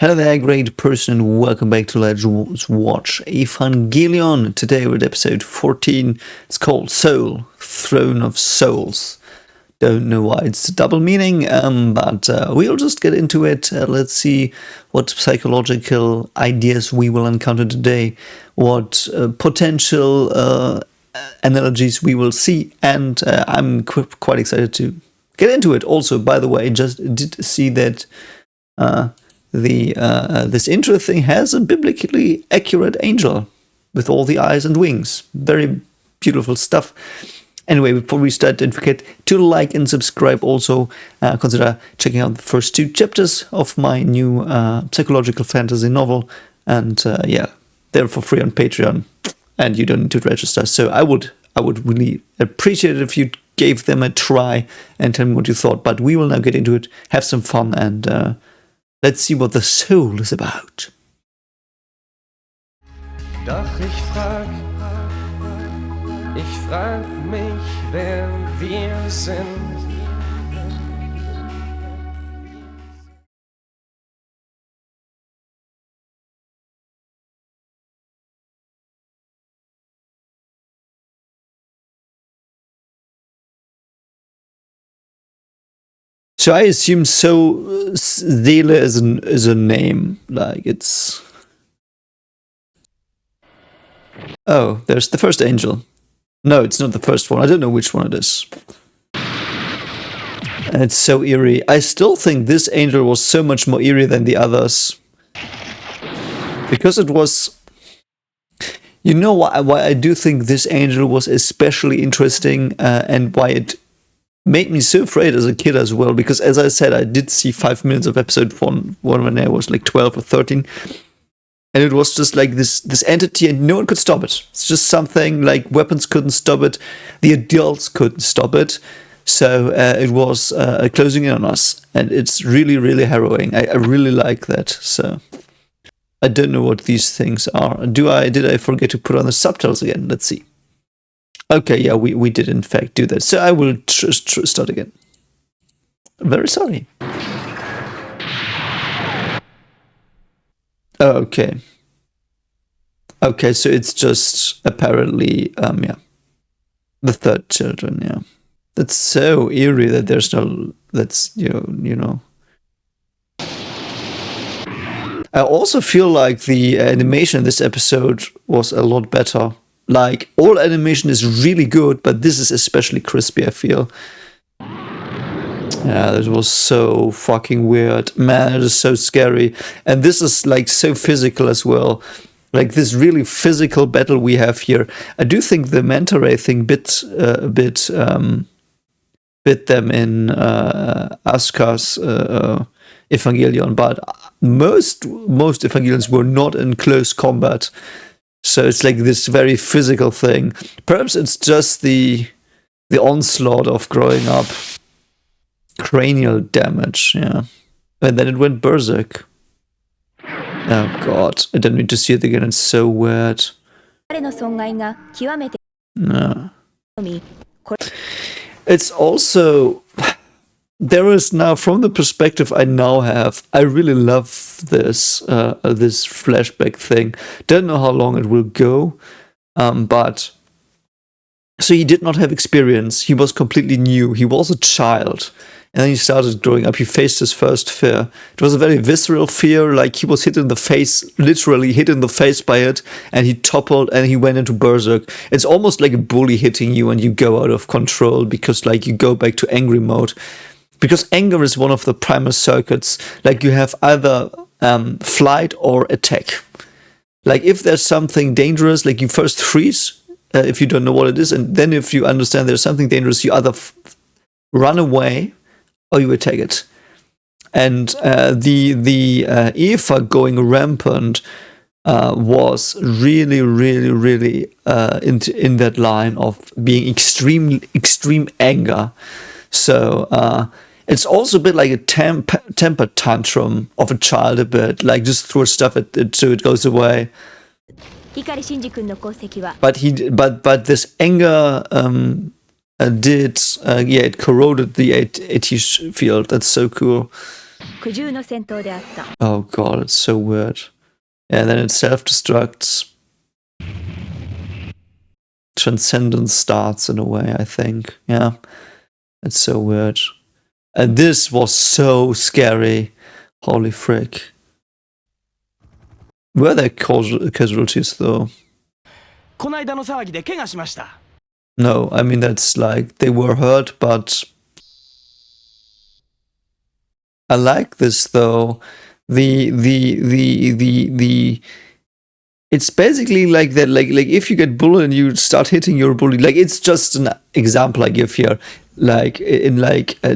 Hello there, great person, and welcome back to Let's Watch Evangelion. Today we're at episode 14. It's called Soul, Throne of Souls. Don't know why it's a double meaning, but we'll just get into it. Let's see what psychological ideas we will encounter today, what potential analogies we will see, and I'm quite excited to get into it. Also, by the way, I just did see that this intro thing has a biblically accurate angel with all the eyes and wings. Very beautiful stuff. Anyway, before we start, don't forget to like and subscribe. Also, consider checking out the first 2 chapters of my new psychological fantasy novel. And yeah, they're for free on Patreon, and you don't need to register. So I would really appreciate it if you gave them a try and tell me what you thought. But we will now get into it, have some fun, and let's see what the soul is about. Doch ich frag mich, wer wir sind. So I assume Seele is a name, like it's. Oh, there's the first angel. No, it's not the first one. I don't know which one it is. And it's so eerie. I still think this angel was so much more eerie than the others. Because it was... You know why I do think this angel was especially interesting, and why it made me so afraid as a kid as well. Because as I said, I did see 5 minutes of episode 1 when I was like 12 or 13. And it was just like this entity, and no one could stop it. It's just something like weapons couldn't stop it. The adults couldn't stop it. So it was closing in on us. And it's really, really harrowing. I really like that. So I don't know what these things are. Did I forget to put on the subtitles again? Let's see. Okay, yeah, we did in fact do that. So I will start again. Very sorry. Okay. Okay, so it's just apparently, yeah. The third children, yeah. That's so eerie that there's no, that's, you know. I also feel like the animation in this episode was a lot better. Like, all animation is really good, but this is especially crispy, I feel. Yeah, it was so fucking weird. Man, it is so scary. And this is like so physical as well. Like this really physical battle we have here. I do think the manta ray thing bit them in Asuka's Evangelion, but most Evangelions were not in close combat. So it's like this very physical thing. Perhaps it's just the onslaught of growing up. Cranial damage, yeah. And then it went berserk. Oh god, I don't need to see it again, it's so weird. No. It's also... There is now, from the perspective I now have, I really love this this flashback thing. Don't know how long it will go, but... So he did not have experience, he was completely new, he was a child. And then he started growing up, he faced his first fear. It was a very visceral fear, like he was hit in the face, literally hit in the face by it, and he toppled and he went into berserk. It's almost like a bully hitting you and you go out of control because like you go back to angry mode. Because anger is one of the primal circuits, like you have either flight or attack. Like if there's something dangerous, like you first freeze, if you don't know what it is, and then if you understand there's something dangerous, you either run away or you attack it. And the Eva going rampant was really in that line of being extreme anger. So it's also a bit like a temper tantrum of a child, a bit like just throw stuff at it so it goes away. But this anger it corroded the AT field. That's so cool. Oh god, it's so weird. Yeah, then it self-destructs. Transcendence starts in a way, I think. Yeah, it's so weird. And this was so scary. Holy frick. Were there casualties though? No, I mean that's like they were hurt, but I like this though. The it's basically like that, like if you get bullied and you start hitting your bully, like it's just an example I give here. Like in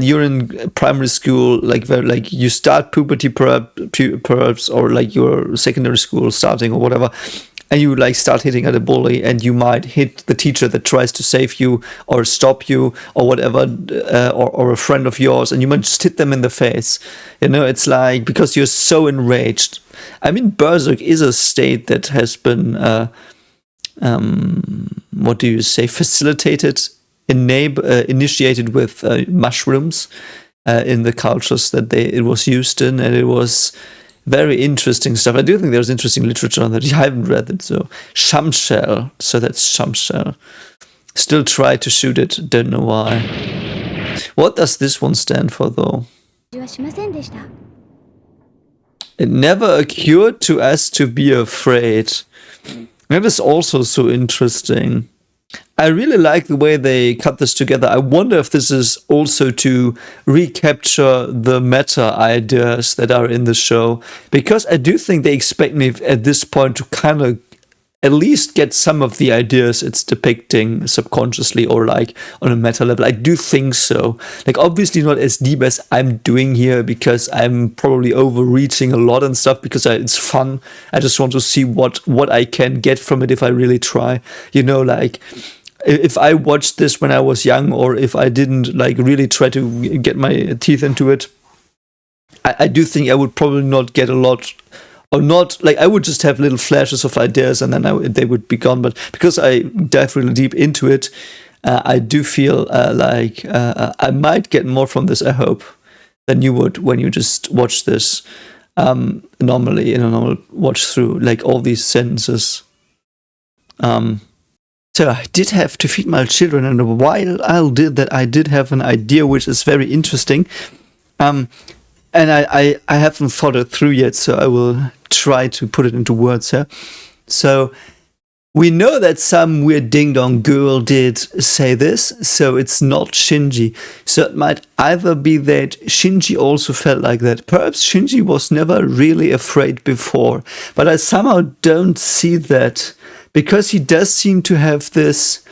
you're in primary school, like where like you start puberty perhaps, or like your secondary school starting or whatever, and you like start hitting at a bully, and you might hit the teacher that tries to save you or stop you or whatever, or a friend of yours, and you might just hit them in the face. You know, it's like because you're so enraged. I mean, Berserk is a state that has been, what do you say, facilitated, initiated with mushrooms in the cultures that it was used in, and it was very interesting stuff. I do think there's interesting literature on that. I haven't read it, so Shamshell. So that's Shamshell. Still try to shoot it, don't know why. What does this one stand for, though? It never occurred to us to be afraid. That is also so interesting. I really like the way they cut this together. I wonder if this is also to recapture the meta ideas that are in the show, because I do think they expect me at this point to kind of at least get some of the ideas it's depicting subconsciously or like on a meta level. I do think so. Like obviously not as deep as I'm doing here, because I'm probably overreaching a lot and stuff, because it's fun. I just want to see what I can get from it if I really try. You know, like if I watched this when I was young, or if I didn't like really try to get my teeth into it, I do think I would probably not get a lot. Or not, like I would just have little flashes of ideas and then they would be gone. But because I dive really deep into it, I do feel like I might get more from this, I hope, than you would when you just watch this normally in a normal watch through, like all these sentences. So I did have to feed my children, and while I did that, I did have an idea which is very interesting. And I haven't thought it through yet, so I will try to put it into words here. So we know that some weird ding-dong girl did say this, so it's not Shinji. So it might either be that Shinji also felt like that. Perhaps Shinji was never really afraid before, but I somehow don't see that, because he does seem to have this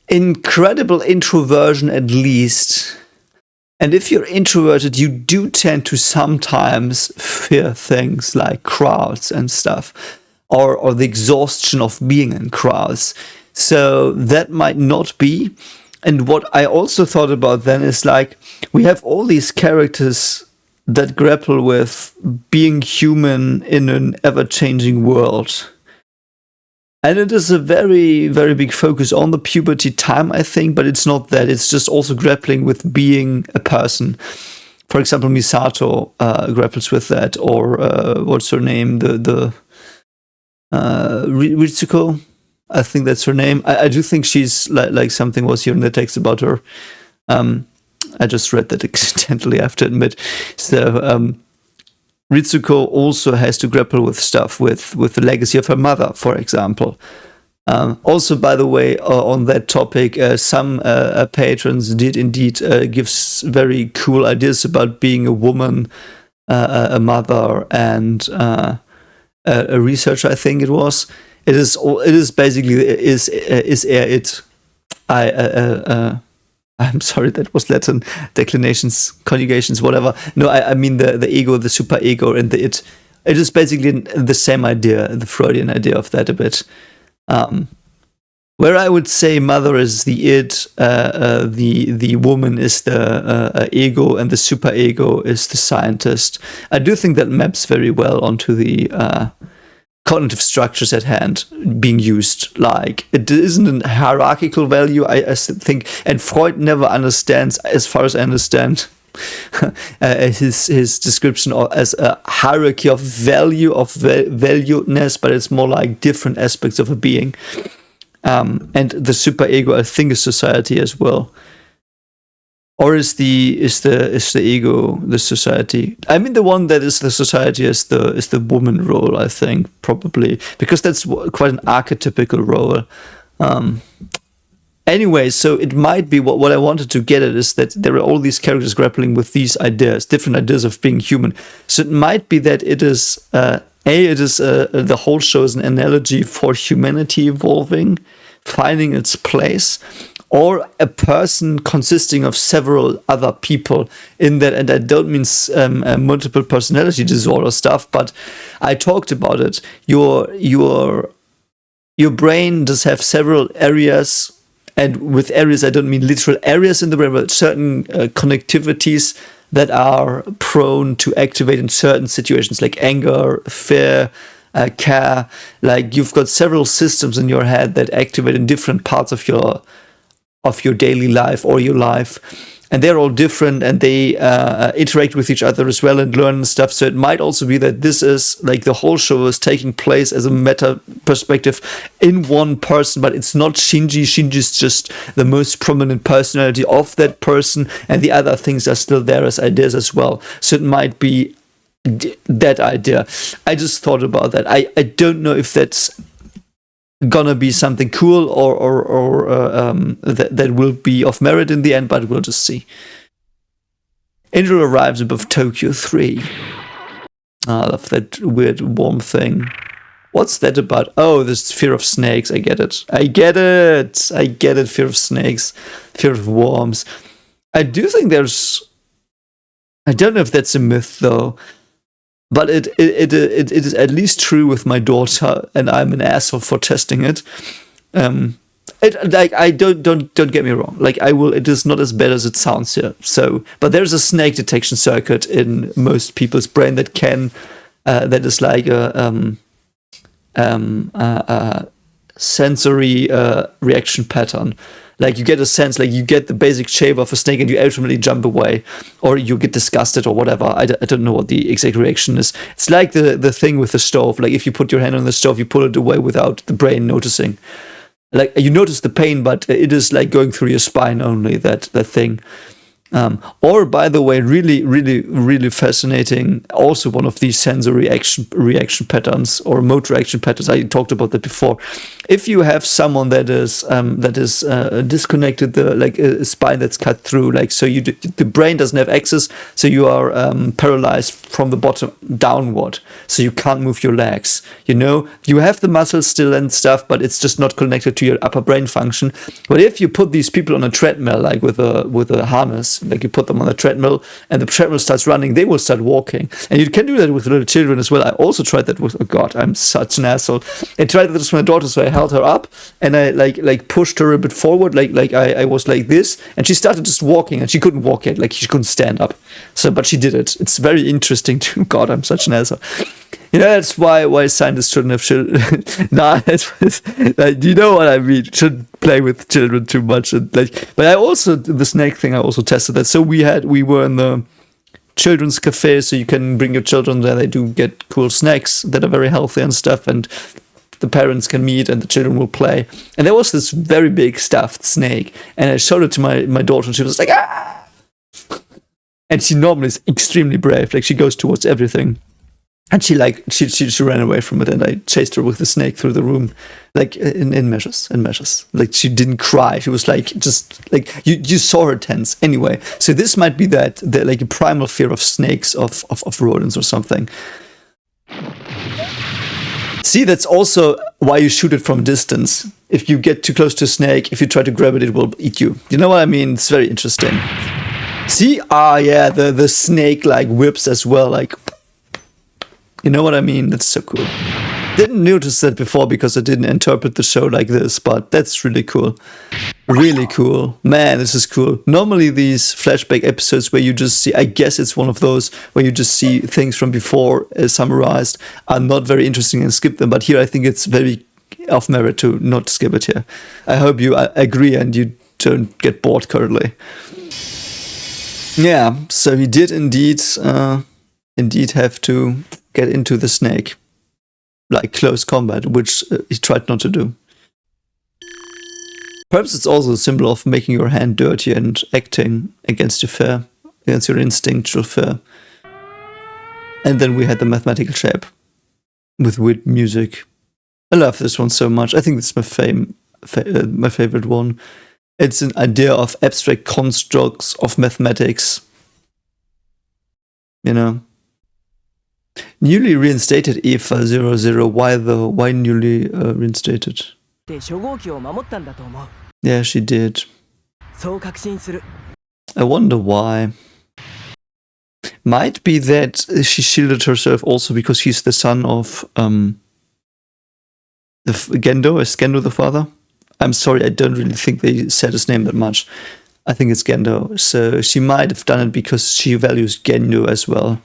incredible introversion at least. And if you're introverted, you do tend to sometimes fear things like crowds and stuff, or the exhaustion of being in crowds. So that might not be. And what I also thought about then is like, we have all these characters that grapple with being human in an ever-changing world. And it is a very, very big focus on the puberty time, I think, but it's not that. It's just also grappling with being a person. For example, Misato grapples with that, or what's her name? The Ritsuko, I think that's her name. I do think she's like something was here in the text about her. I just read that accidentally, I have to admit. So Ritsuko also has to grapple with stuff with the legacy of her mother, for example. Also, by the way, on that topic, some patrons did indeed give very cool ideas about being a woman, a mother, and a researcher. I think it was. It is basically it. I'm sorry, that was Latin. Declinations, conjugations, whatever. No, I mean the ego, the super ego, and the it. It is basically the same idea, the Freudian idea of that a bit. Where I would say mother is the id, the woman is the ego, and the super ego is the scientist. I do think that maps very well onto the cognitive structures at hand being used. Like, it isn't a hierarchical value, I think, and Freud never understands, as far as I understand, his description as a hierarchy of value, of valuedness, but it's more like different aspects of a being. And the superego, I think, is society as well. Or is the ego the society? I mean, the one that is the society is the woman role, I think, probably, because that's quite an archetypical role. Anyway, so it might be what I wanted to get at is that there are all these characters grappling with these ideas, different ideas of being human. So it might be that it is the whole show is an analogy for humanity evolving, finding its place, or a person consisting of several other people in that. And I don't mean multiple personality disorder stuff, but I talked about it. Your brain does have several areas. And with areas, I don't mean literal areas in the brain, but certain connectivities that are prone to activate in certain situations, like anger, fear, care. Like you've got several systems in your head that activate in different parts of your daily life or your life. And they're all different, and they interact with each other as well and learn and stuff. So it might also be that this is like the whole show is taking place as a meta perspective in one person, but it's not Shinji. Shinji's just the most prominent personality of that person, and the other things are still there as ideas as well. So it might be that idea. I just thought about that. I don't know if that's gonna be something cool or that will be of merit in the end, but we'll just see. Angel arrives above Tokyo 3. I love that weird warm thing. What's that about? Oh, this fear of snakes. I get it. Fear of snakes, fear of worms. I do think I don't know if that's a myth though. But it is at least true with my daughter, and I'm an asshole for testing it. I don't get me wrong. Like I will, it is not as bad as it sounds here. So, but there's a snake detection circuit in most people's brain that that is like a sensory reaction pattern. Like you get a sense, like you get the basic shape of a snake and you ultimately jump away, or you get disgusted or whatever. I don't know what the exact reaction is. It's like the thing with the stove. Like if you put your hand on the stove, you pull it away without the brain noticing. Like you notice the pain, but it is like going through your spine only, that thing. Or, by the way, really, really, really fascinating. Also, one of these sensory reaction patterns or motor action patterns. I talked about that before. If you have someone that is disconnected, like a spine that's cut through, like so, the brain doesn't have access, so you are paralyzed from the bottom downward, so you can't move your legs. You have the muscles still and stuff, but it's just not connected to your upper brain function. But if you put these people on a treadmill, like with a harness. Like you put them on a treadmill and the treadmill starts running, they will start walking. And you can do that with little children as well. I also tried that with, oh God, I'm such an asshole. I tried that with my daughter, so I held her up and I like pushed her a bit forward, like I was like this, and she started just walking and she couldn't walk yet, like she couldn't stand up. So, but she did it. It's very interesting too. God, I'm such an asshole. That's why scientists shouldn't have children. Nah, you know what I mean. Shouldn't play with children too much. And but I also, the snake thing, I also tested that. So we were in the children's cafe, so you can bring your children there. They do get cool snacks that are very healthy and stuff, and the parents can meet and the children will play. And there was this very big stuffed snake, and I showed it to my daughter, and she was like, ah! And she normally is extremely brave. Like she goes towards everything. And she ran away from it, and I chased her with the snake through the room, like in measures. Like she didn't cry. She was like just like you saw her tense. Anyway, so this might be like a primal fear of snakes, of rodents or something. See, that's also why you shoot it from distance. If you get too close to a snake, if you try to grab it, it will eat you. You know what I mean? It's very interesting. See, yeah, the snake like whips as well, like. You know what I mean? That's so cool. Didn't notice that before because I didn't interpret the show like this, but that's really cool. Really cool. Man, this is cool. Normally these flashback episodes where you just see, I guess it's one of those where you just see things from before summarized, are not very interesting and skip them. But here I think it's very of merit to not skip it here. I hope you agree and you don't get bored currently. Yeah, so he did indeed have to get into the snake, like close combat, which he tried not to do. Perhaps it's also a symbol of making your hand dirty and acting against your instinctual fear. And then we had the mathematical shape with weird music. I love this one so much. I think it's my favorite one. It's an idea of abstract constructs of mathematics. You know. Newly reinstated EFA 00. Why though? Why newly reinstated? Yeah, she did. I wonder why. Might be that she shielded herself also because he's the son of Gendo. Is Gendo the father? I'm sorry, I don't really think they said his name that much. I think it's Gendo. So she might have done it because she values Gendo as well.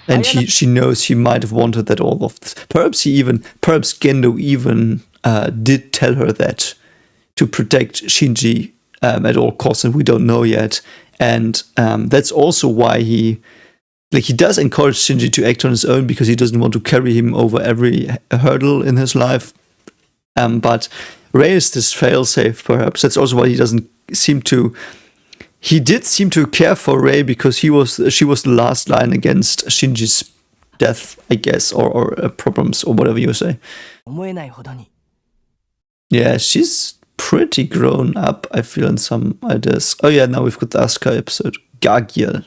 And she knows he might have wanted that all of this. Perhaps Gendo even did tell her that to protect Shinji at all costs, and we don't know yet. And that's also why he does encourage Shinji to act on his own because he doesn't want to carry him over every hurdle in his life. But Rei is this failsafe, perhaps. That's also why he doesn't seem to. He did seem to care for Rei because she was the last line against Shinji's death, I guess, or problems, or whatever you say. Yeah, she's pretty grown up, I feel, in some ideas. Oh yeah, now we've got the Asuka episode. Gagiel.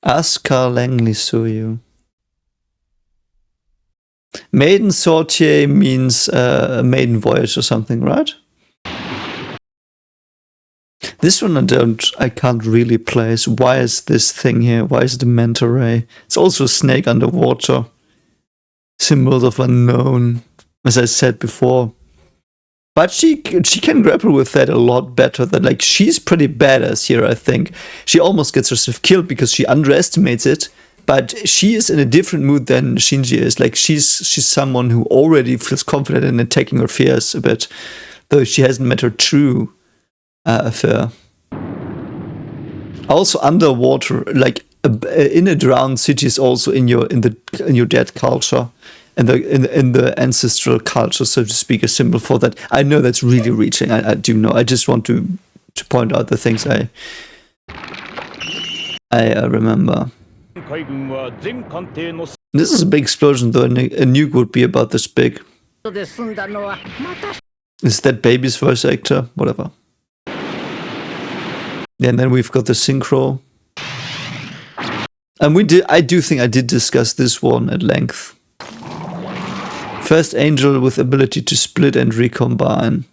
Asuka Langley Suyu. Maiden Sortier means maiden voyage or something, right? This one I can't really place. Why is this thing here? Why is it a manta ray? It's also a snake underwater. Symbols of unknown, as I said before. But she can grapple with that a lot better. That she's pretty badass here, I think. She almost gets herself killed because she underestimates it. But she is in a different mood than Shinji is. She's someone who already feels confident in attacking her fears a bit, though she hasn't met her true affair. Also underwater, in a drowned city is also in your dead culture, and in the ancestral culture, so to speak, a symbol for that. I know that's really reaching. I do know. I just want to point out the things I remember. This is a big explosion, though. A nuke would be about this big. Is that baby's voice actor? Whatever. Yeah, and then we've got the synchro. And I do think I did discuss this one at length. First angel with ability to split and recombine.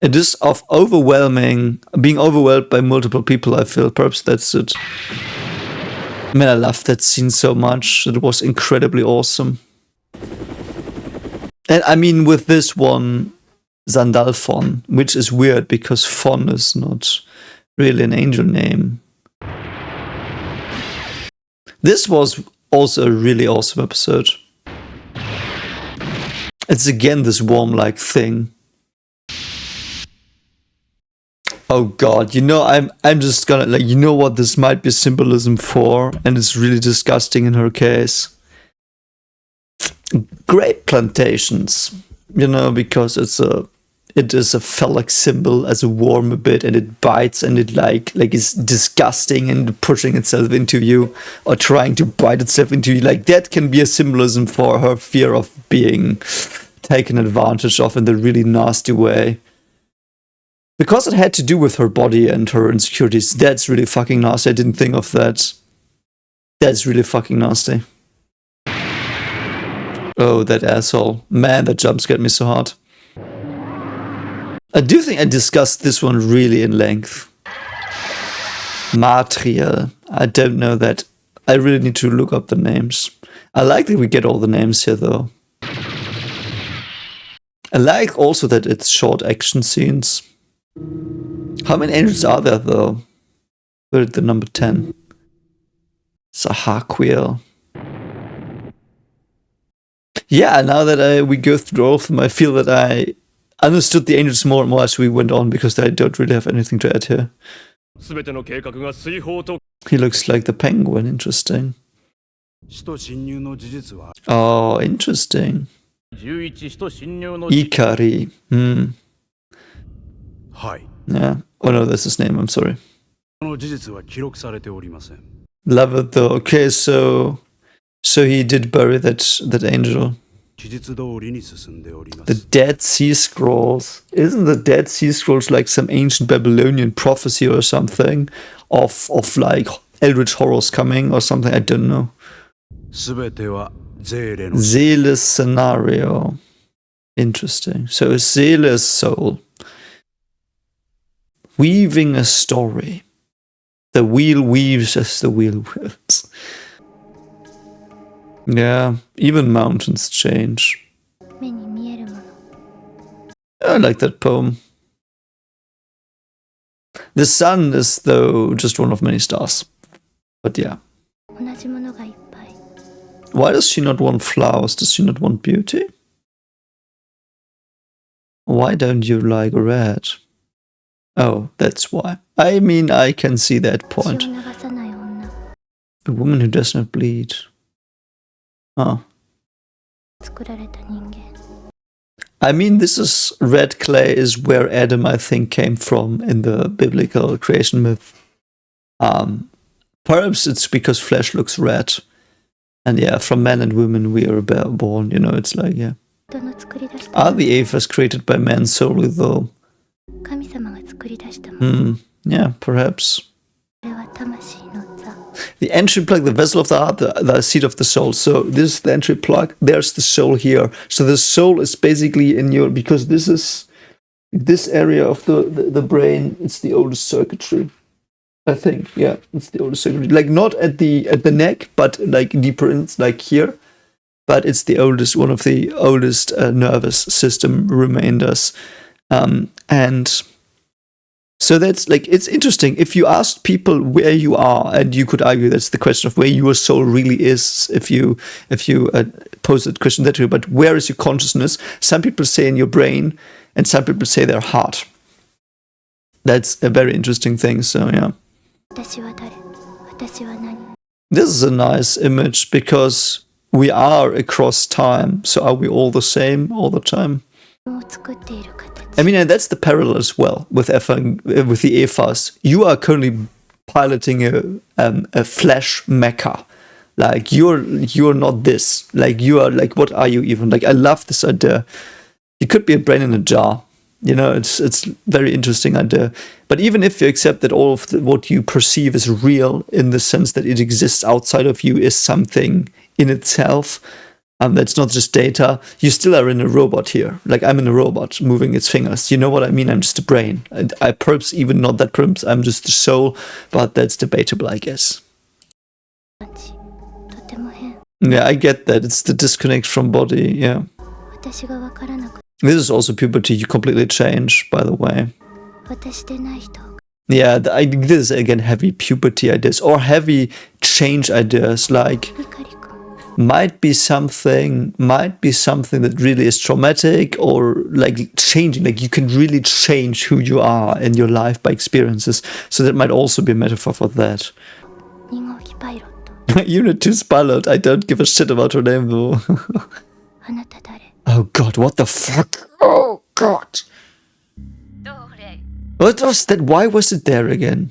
It is of being overwhelmed by multiple people, I feel. Perhaps that's it. Man, I loved that scene so much. It was incredibly awesome. And I mean, with this one, Zandalfon, which is weird because Fon is not really an angel name. This was also a really awesome episode. It's again this worm-like thing. Oh god, I'm just gonna what this might be symbolism for, and it's really disgusting in her case. Grape plantations, because it is a phallic symbol as a worm a bit, and it bites, and it is disgusting and pushing itself into you, or trying to bite itself into you. That can be a symbolism for her fear of being taken advantage of in the really nasty way. Because it had to do with her body and her insecurities. That's really fucking nasty. I didn't think of that. That's really fucking nasty. Oh, that asshole. Man, that jump scared me so hard. I do think I discussed this one really in length. Matriel. I don't know that. I really need to look up the names. I like that we get all the names here, though. I like also that it's short action scenes. How many angels are there, though? We're at the number 10. Sahaquiel. Yeah, now that we go through all of them, I feel that understood the angels more and more as we went on because I don't really have anything to add here. 全ての計画が遂法と He looks like the penguin. Interesting. 使徒侵入の事実は Oh, interesting. 11使徒侵入の Ikari. Hmm. はい。 Yeah. Oh no, that's his name. I'm sorry. この事実は記録されておりません。 Love it though. Okay, so he did bury that angel. 期日通りに進んでおりま The す。 Dead Sea Scrolls. Isn't the Dead Sea Scrolls like some ancient Babylonian prophecy or something of like eldritch horrors coming or something? I don't know. すべてはゼーレの Seele's scenario. Interesting. So a Seele's soul. Weaving a story. The wheel weaves as the wheel wills. Yeah, even mountains change. 目に見えるもの I like that poem. The sun is, though, just one of many stars. But yeah. 同じものがいっぱい Why does she not want flowers? Does she not want beauty? Why don't you like red? Oh, that's why. I mean, I can see that 血を point. 流さない女 A woman who does not bleed. Oh. 作られた人間 I mean, this is red clay is where Adam, I think, came from in the biblical creation myth. Perhaps it's because flesh looks red. And yeah, from men and women we are born, you know, it's like, yeah. 人の作り出した Are the Evas created by man solely, though? 神様が作り出したもの Yeah, perhaps. これは魂の座 The entry plug, the vessel of the heart, the seat of the soul. So this is the entry plug. There's the soul here. So the soul is basically in your, because this is this area of the brain. It's the oldest circuitry, I think. Yeah, it's the oldest circuitry. Like not at the neck, but like deeper in, like here. But it's the oldest, one of the oldest nervous system remainders, and. So that's like, it's interesting. If you asked people where you are, and you could argue that's the question of where your soul really is, if you pose that question that way, but where is your consciousness? Some people say in your brain, and some people say their heart. That's a very interesting thing. So yeah, 私は誰私は何 this is a nice image because we are across time. So are we all the same all the time? を作っている形 I mean, and that's the parallel as well with with the Evas. You are currently piloting a flesh mecha. Like you're not this. Like you are like, what are you even? Like I love this idea. You could be a brain in a jar. You know, it's very interesting idea. But even if you accept that all of what you perceive is real in the sense that it exists outside of you is something in itself. That's not just data. You still are in a robot here. Like I'm in a robot moving its fingers. You know what I mean? I'm just a brain. And I perhaps even not that perhaps I'm just the soul, but that's debatable, I guess. 感じとても変 Yeah, I get that. It's the disconnect from body. Yeah. 私が分からなく This is also puberty. You completely change, by the way. 私でない人 Yeah, this is again heavy puberty ideas or heavy change ideas. Like リカリ君 might be something that really is traumatic or like changing, like you can really change who you are in your life by experiences, so that might also be a metaphor for that. 2号機パイロット Unit 2's pilot, I don't give a shit about her name though. あなた誰 Oh god, what the fuck? Oh god, どれ what was that? Why was it there again?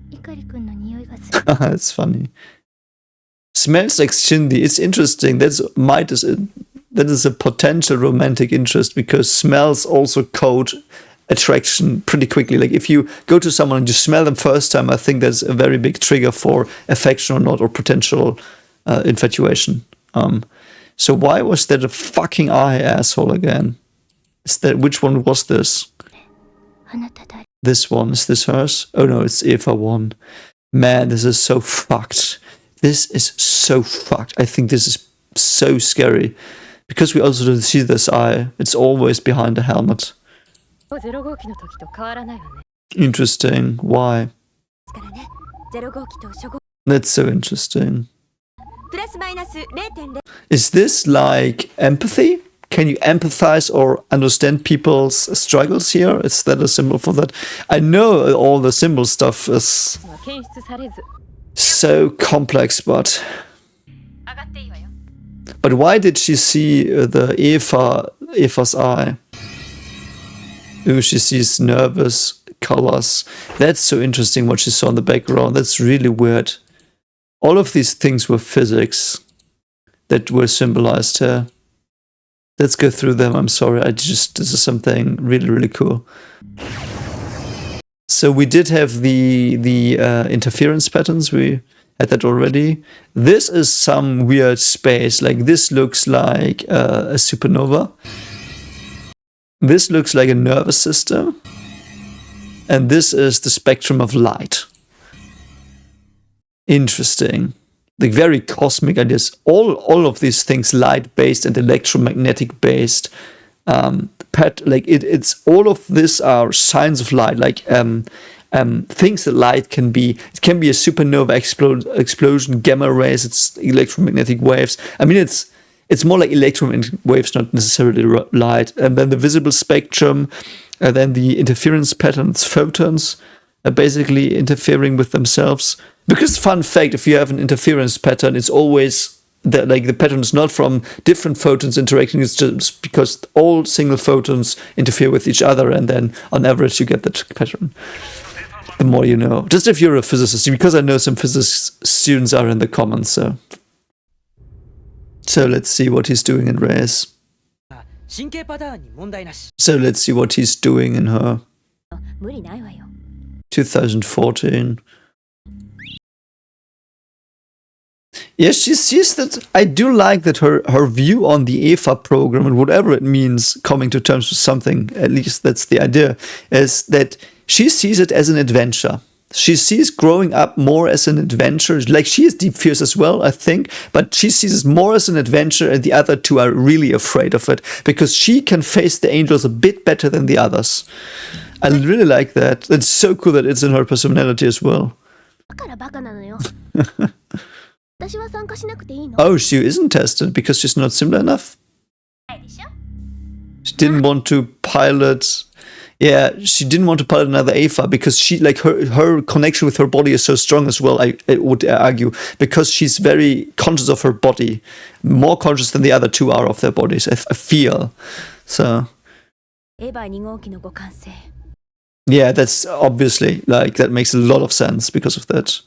リカリ君の匂いがする It's funny. Smells like Shindy. It's interesting. That is a potential romantic interest because smells also code attraction pretty quickly. Like if you go to someone and you smell them first time, I think that's a very big trigger for affection or not, or potential infatuation. So why was that a fucking eye asshole again? Which one was this? あなた誰 This one, is this hers? Oh no, it's Eva 1. Man, this is so fucked. This is so fucked. I think this is so scary. Because we also don't see this eye. It's always behind the helmet. 0号機の時と変わらないわね。 Interesting. Why? ですからね、0号機と初号 That's so interesting. プラスマイナス0.0 Is this like empathy? can you empathize or understand people's struggles here? Is that a symbol for that? I know all the symbol stuff is 検出されず so complex, but 上がっていいわよ why did she see the Eva's eye? Ooh, she sees nervous colors. That's so interesting what she saw in the background. That's really weird. All of these things were physics that were symbolized here. Let's go through them. I'm sorry, this is something really, really cool. So we did have the interference patterns. We had that already. This is some weird space. Like this looks like a supernova. This looks like a nervous system. And this is the spectrum of light. Interesting. Like very cosmic ideas. All of these things, light-based and electromagnetic-based. It's all of this are signs of light. Like things that light can be. It can be a supernova explosion, gamma rays. It's electromagnetic waves. I mean, it's more like electromagnetic waves, not necessarily light. And then the visible spectrum, and then the interference patterns, photons, are basically interfering with themselves. Because fun fact, if you have an interference pattern, it's always that like the pattern is not from different photons interacting. It's just because all single photons interfere with each other, and then on average you get that pattern. The more you know. Just if you're a physicist, because I know some physics students are in the comments. So let's see what he's doing in Reyes. 神経パターンに問題なし So let's see what he's doing in her. 無理ないわよ 2014. Yes, she sees that. I do like that her view on the EVA program and whatever it means, coming to terms with something, at least that's the idea, is that she sees it as an adventure. She sees growing up more as an adventure. Like she has deep fears as well, I think, but she sees it more as an adventure, and the other two are really afraid of it because she can face the angels a bit better than the others. I really like that. It's so cool that it's in her personality as well. だからバカなのよ私は参加しなくていいの Oh, she isn't tested because she's not similar enough? ないでしょ She didn't want to pilot. Yeah, she didn't want to pilot another AFA because she like her connection with her body is so strong as well. I would argue because she's very conscious of her body, more conscious than the other two are of their bodies. I feel so. エヴァ2号機の互換性 Yeah, that's obviously like that makes a lot of sense because of that.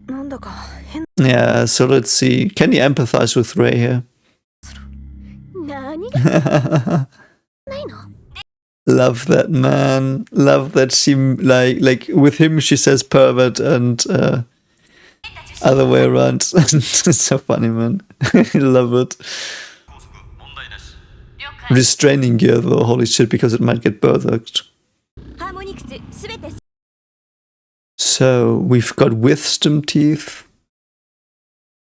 なんだか変 Yeah, so let's see. Can you empathize with Rey here? 何がないの Love that, man. Love that she like with him she says pervert and other way around. It's so funny, man. I love it. Restraining gear though, holy shit, because it might get berserked. ハーモニクスすべて So we've got wisdom teeth,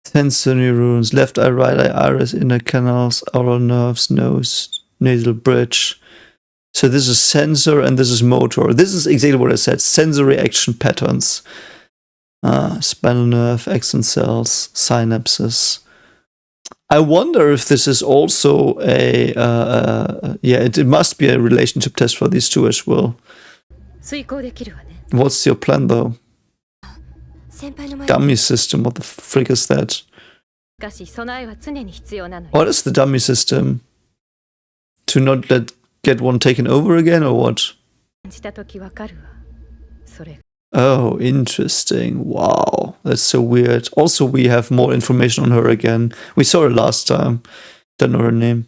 sensory runes, left eye, right eye, iris, inner canals, oral nerves, nose, nasal bridge. So this is sensor and this is motor. This is exactly what I said. Sensory action patterns. Spinal nerve, axon cells, synapses. I wonder if this is also a... it must be a relationship test for these two as well. 遂行できるわね What's your plan though? 先輩の前 Dummy system, what the frick is that? しかし備えは常に必要なのよ What is the dummy system? To not get one taken over again or what? 感じたときわかるわそれ Oh, interesting. Wow, that's so weird. Also, we have more information on her again. We saw her last time. Don't know her name.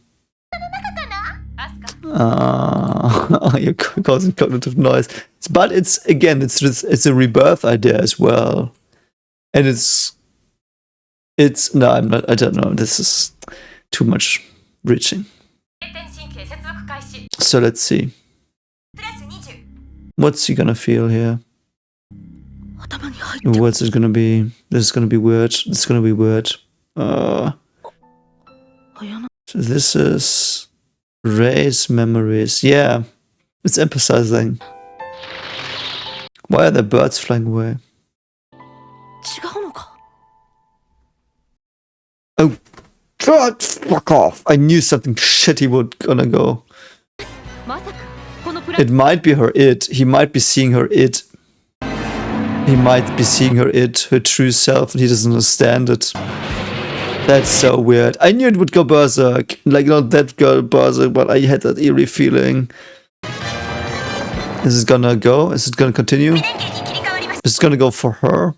You're causing cognitive noise. But it's again, it's a rebirth idea as well, and it's no, I'm not. I don't know. This is too much reaching. 天神経接続開始 So let's see. プラス20 What's he gonna feel here? 頭に入って What's it gonna be? This is gonna be weird. It's gonna be weird. So this is Rey's memories. Yeah, it's emphasizing. Why are there birds flying away? 違うのか Oh, God, fuck off. I knew something shitty would gonna go. まさかこのプラ It might be her it. He might be seeing her it. He might be seeing her it, her true self, and he doesn't understand it. That's so weird. I knew it would go berserk. Like, not that girl berserk, but I had that eerie feeling. Is it gonna go? Is it gonna continue? 電源に切り替わりまし Is it gonna go for her?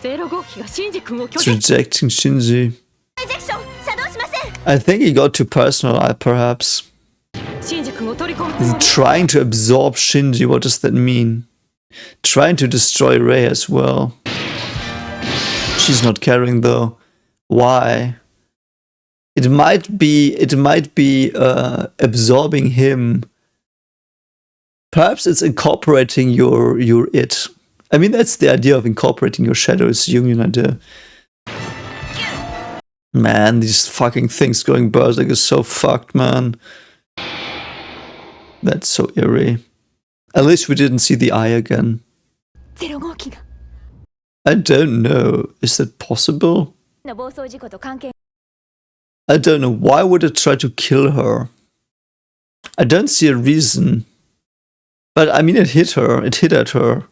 0号機がシンジ君を拒 It's 絶 rejecting Shinji. た。エジェクション作動しません。 I think he got too personal, perhaps. シンジ君を取り込むつ He's もり trying to absorb Shinji. What does that mean? Trying to destroy Rei as well. She's not caring though. Why? It might be absorbing him. Perhaps it's incorporating your it. I mean, that's the idea of incorporating your shadow. It's a Jungian idea. Man, these fucking things going berserk is so fucked, man. That's so eerie. At least we didn't see the eye again. 0号機が I don't know. Is that possible? の暴走事故と関係 I don't know. Why would it try to kill her? I don't see a reason. But I mean, it hit her. It hit at her.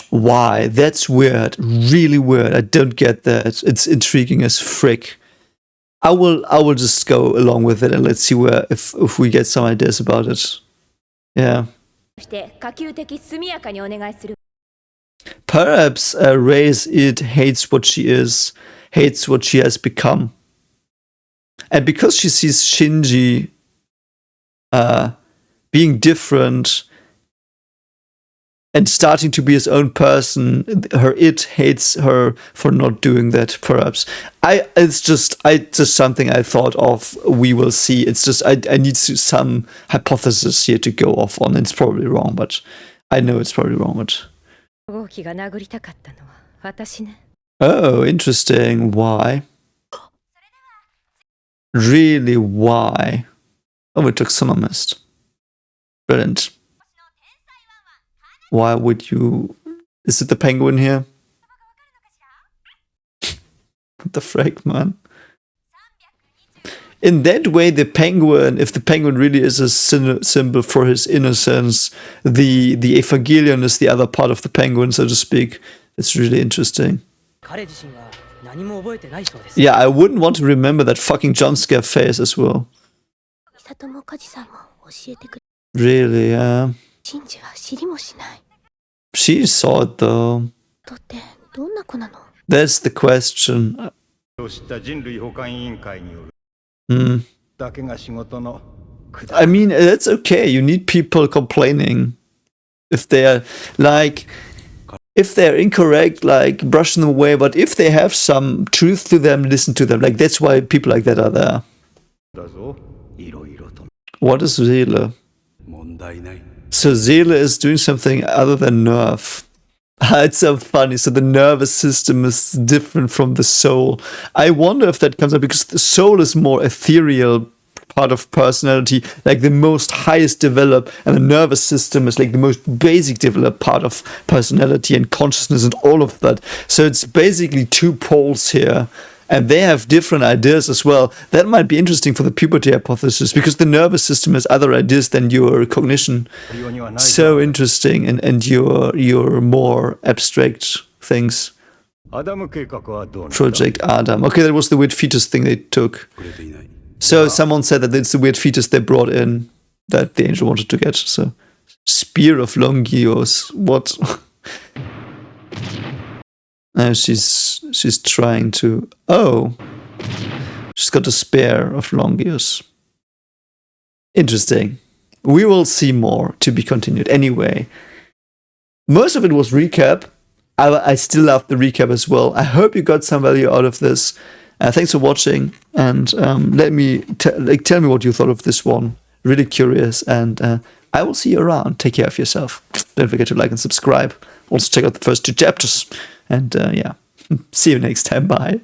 Why? That's weird. Really weird. I don't get that. It's intriguing as frick. I will just go along with it and let's see where if we get some ideas about it. Yeah. して可及的速やかにお願いする Perhaps Rey's it hates what she is, hates what she has become. And because she sees Shinji being different and starting to be his own person, her it hates her for not doing that, perhaps. It's just something I thought of. We will see. It's just I need some hypothesis here to go off on. It's probably wrong, but I know it's probably wrong, but 0号機が殴りたかったのは私ね。 oh, interesting. Why? Really, why? Oh, we took Summer Mist. Brilliant. Why would you... Is it the penguin here? What the frick, man? In that way, the penguin, if the penguin really is a symbol for his innocence, the Evangelion is the other part of the penguin, so to speak. It's really interesting. 彼自身は何も覚えてないそうです。 Yeah, I wouldn't want to remember that fucking jump scare face as well. 美里も梶さんも教えてくれ Really, yeah. シンジは知りもしない She saw it though. とってどんな子なの That's the question. とした人類保管委員会による Hmm. だけが仕事のくだ I mean, that's okay. You need people complaining. If they're like, if they're incorrect, like brush them away. But if they have some truth to them, listen to them. Like, that's why people like that are there. だぞいろいろと What is Seele? 問題ない。 So Seele is doing something other than nerve. It's so funny. So the nervous system is different from the soul. I wonder if that comes up because the soul is more ethereal part of personality, like the most highest developed, and the nervous system is like the most basic developed part of personality and consciousness and all of that. So it's basically two poles here. And they have different ideas as well. That might be interesting for the puberty hypothesis because the nervous system has other ideas than your cognition. ようにはない So interesting, and your more abstract things. アダム計画はどうなった Project Adam. Okay, that was the weird fetus thing they took. 触れていない。 So someone said that it's the weird fetus they brought in that the angel wanted to get. So Spear of Longios. What? She's trying to... Oh. She's got a spear of Longius. Interesting. We will see more to be continued. Anyway, most of it was recap. I still love the recap as well. I hope you got some value out of this. Thanks for watching, and let me tell me what you thought of this one. Really curious, and I will see you around. Take care of yourself. Don't forget to like and subscribe. Also check out the first 2 chapters. And yeah, see you next time. Bye.